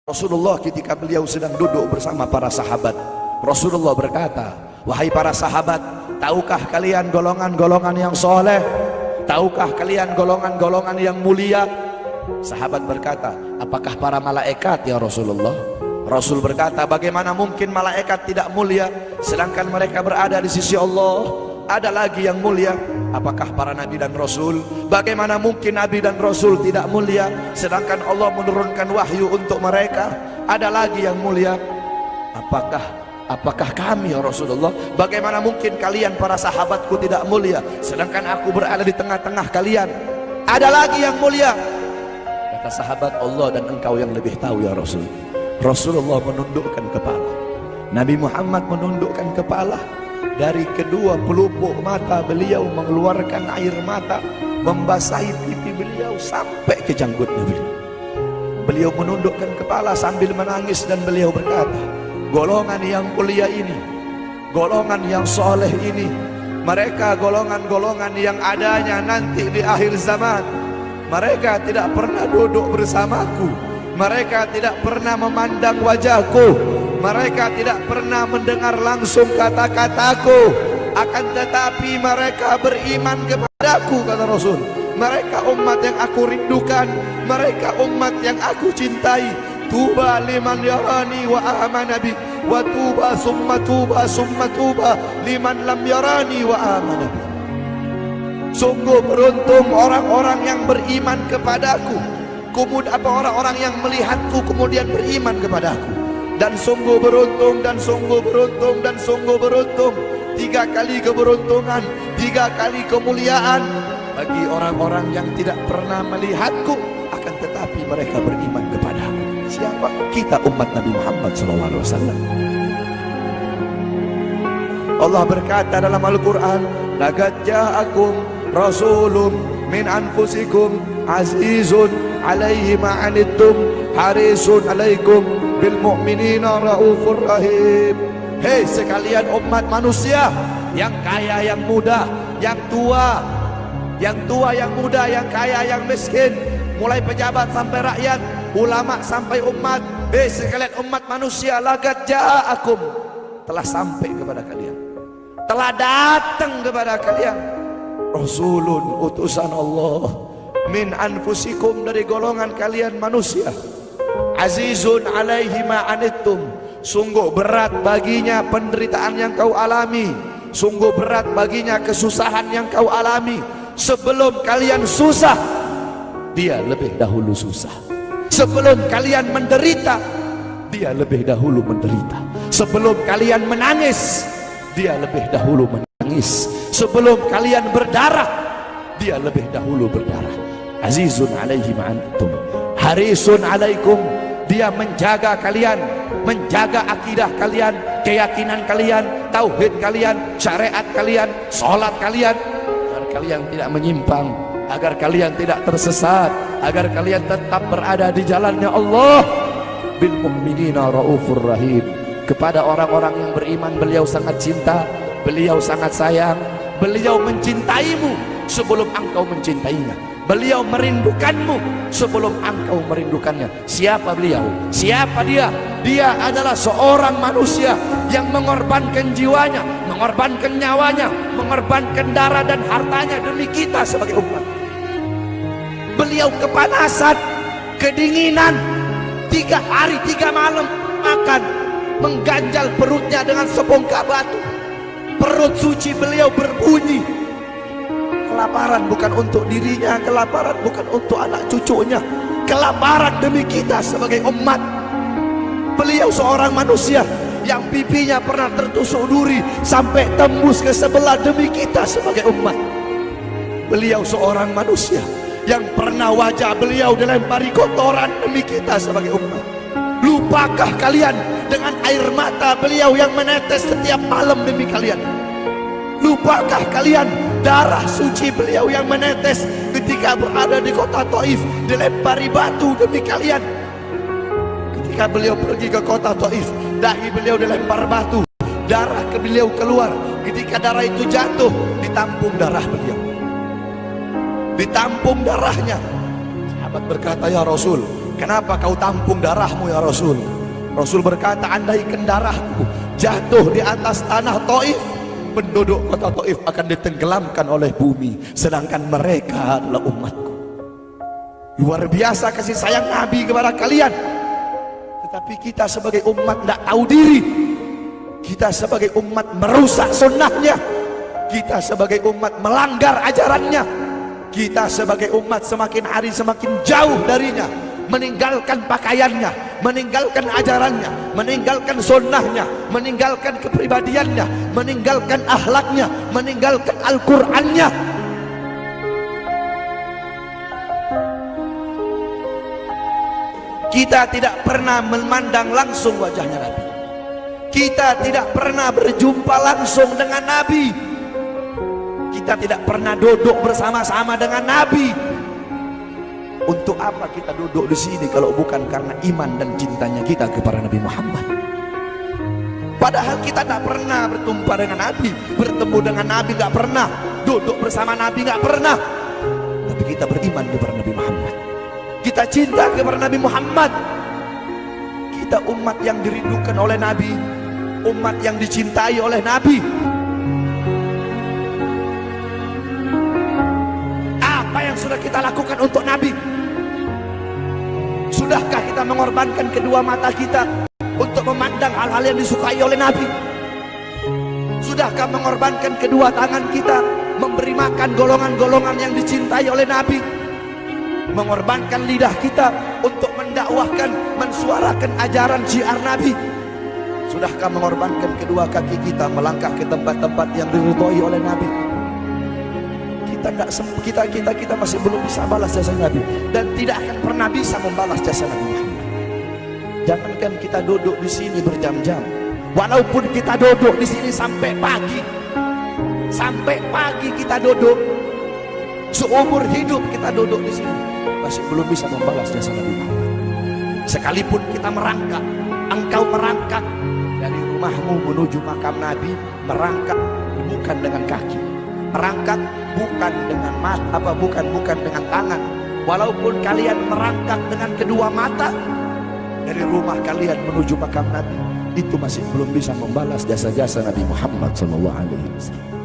Rasulullah ketika beliau sedang duduk bersama para sahabat, Rasulullah berkata, "Wahai para sahabat, tahukah kalian golongan-golongan yang soleh? Tahukah kalian golongan-golongan yang mulia?" Sahabat berkata, "Apakah para malaikat ya Rasulullah?" Rasul berkata, "Bagaimana mungkin malaikat tidak mulia sedangkan mereka berada di sisi Allah? Ada lagi yang mulia. Apakah para nabi dan rasul? Bagaimana mungkin nabi dan rasul tidak mulia sedangkan Allah menurunkan wahyu untuk mereka? Ada lagi yang mulia. Apakah kami ya Rasulullah? Bagaimana mungkin kalian para sahabatku tidak mulia sedangkan aku berada di tengah-tengah kalian? Ada lagi yang mulia." Kata sahabat, "Allah dan engkau yang lebih tahu ya Rasul." Rasulullah menundukkan kepala, Nabi Muhammad menundukkan kepala. Dari kedua pelupuk mata beliau mengeluarkan air mata, membasahi pipi beliau sampai ke janggutnya beliau. Beliau menundukkan kepala sambil menangis dan beliau berkata, "Golongan yang mulia ini, golongan yang soleh ini, mereka golongan-golongan yang adanya nanti di akhir zaman. Mereka tidak pernah duduk bersamaku, mereka tidak pernah memandang wajahku, mereka tidak pernah mendengar langsung kata-kataku, akan tetapi mereka beriman kepadaku," kata Rasul. "Mereka umat yang aku rindukan, mereka umat yang aku cintai. Tuba liman yarani wa amana bi, wa tuba summa tuba liman lam yarani wa amana bi." Sungguh beruntung orang-orang yang beriman kepadaku, kemudian orang-orang yang melihatku kemudian beriman kepadaku. Dan sungguh beruntung, dan sungguh beruntung, dan sungguh beruntung. 3 kali keberuntungan, 3 kali kemuliaan bagi orang-orang yang tidak pernah melihatku akan tetapi mereka beriman kepadaku. Siapa? Kita umat Nabi Muhammad SAW. Allah berkata dalam Al-Quran, "Laqad ja'akum rasulun min anfusikum azizun alaihi ma'anittum harisun alaikum bil mu'minina raufur rahim." Hei sekalian umat manusia, yang kaya, yang muda, yang tua, yang muda, yang kaya, yang miskin, mulai pejabat sampai rakyat, ulama sampai umat. Hei sekalian umat manusia, laqad ja'akum, telah sampai kepada kalian, telah datang kepada kalian rasulun, utusan Allah, min anfusikum, dari golongan kalian manusia, azizun alaihi ma'anittum, sungguh berat baginya penderitaan yang kau alami, sungguh berat baginya kesusahan yang kau alami. Sebelum kalian susah, dia lebih dahulu susah. Sebelum kalian menderita, dia lebih dahulu menderita. Sebelum kalian menangis, dia lebih dahulu menangis. Sebelum kalian berdarah, dia lebih dahulu berdarah. Azizun alaihi ma'anittum harisun alaikum, dia menjaga kalian, menjaga akidah kalian, keyakinan kalian, tauhid kalian, syariat kalian, sholat kalian, agar kalian tidak menyimpang, agar kalian tidak tersesat, agar kalian tetap berada di jalannya Allah. Bil mu'minina raufur rahim, kepada orang-orang yang beriman beliau sangat cinta, beliau sangat sayang, beliau mencintaimu sebelum engkau mencintainya, beliau merindukanmu sebelum engkau merindukannya. Siapa beliau? Siapa dia? Dia adalah seorang manusia yang mengorbankan jiwanya, mengorbankan nyawanya, mengorbankan darah dan hartanya demi kita sebagai umat. Beliau kepanasan, kedinginan, 3 hari 3 malam makan, mengganjal perutnya dengan sebongkah batu. Perut suci beliau berbunyi. Kelaparan bukan untuk dirinya, kelaparan bukan untuk anak cucunya, kelaparan demi kita sebagai umat. Beliau seorang manusia yang pipinya pernah tertusuk duri sampai tembus ke sebelah demi kita sebagai umat. Beliau seorang manusia yang pernah wajah beliau dilempari kotoran demi kita sebagai umat. Lupakah kalian dengan air mata beliau yang menetes setiap malam demi kalian? Lupakah kalian darah suci beliau yang menetes ketika berada di kota Taif, dilempari batu demi kalian? Ketika beliau pergi ke kota Taif, dahi beliau dilempar batu, darah ke beliau keluar. Ketika darah itu jatuh, ditampung darah beliau, ditampung darahnya. Sahabat berkata, "Ya Rasul, Kenapa kau tampung darahmu ya Rasul? Rasul berkata, andaikan darahku jatuh di atas tanah Taif, penduduk kota Taif akan ditenggelamkan oleh bumi, sedangkan mereka adalah umatku. Luar biasa kasih sayang Nabi kepada kalian. Tetapi kita sebagai umat tidak tahu diri. Kita sebagai umat merusak sunnahnya. Kita sebagai umat melanggar ajarannya. Kita sebagai umat semakin hari semakin jauh darinya, meninggalkan pakaiannya, meninggalkan ajarannya, meninggalkan sunnahnya, meninggalkan kepribadiannya, meninggalkan akhlaknya, meninggalkan Al-Qur'annya. Kita tidak pernah memandang langsung wajahnya Nabi. Kita tidak pernah berjumpa langsung dengan Nabi. Kita tidak pernah duduk bersama-sama dengan Nabi. Untuk apa kita duduk di sini kalau bukan karena iman dan cintanya kita kepada Nabi Muhammad? Padahal kita tidak pernah berjumpa dengan Nabi, bertemu dengan Nabi nggak pernah, duduk bersama Nabi nggak pernah. Tapi kita beriman kepada Nabi Muhammad. Kita cinta kepada Nabi Muhammad. Kita umat yang dirindukan oleh Nabi, umat yang dicintai oleh Nabi. Apa yang sudah kita lakukan untuk Nabi? Sudahkah kita mengorbankan kedua mata kita untuk memandang hal-hal yang disukai oleh Nabi? Sudahkah mengorbankan kedua tangan kita memberi makan golongan-golongan yang dicintai oleh Nabi? Mengorbankan lidah kita untuk mendakwahkan, mensuarakan ajaran syiar Nabi? Sudahkah mengorbankan kedua kaki kita melangkah ke tempat-tempat yang diridhoi oleh Nabi? Kita masih belum bisa balas jasa Nabi, dan tidak akan pernah bisa membalas jasa Nabi Muhammad. Jangankan kita duduk di sini berjam-jam, walaupun kita duduk di sini sampai pagi kita duduk, seumur hidup kita duduk di sini, masih belum bisa membalas jasa Nabi Muhammad. Sekalipun kita merangkak, engkau merangkak dari rumahmu menuju makam Nabi, merangkak bukan dengan kaki, merangkak bukan dengan mata, bukan dengan tangan. Walaupun kalian merangkak dengan kedua mata dari rumah kalian menuju makam Nabi, itu masih belum bisa membalas jasa-jasa Nabi Muhammad SAW.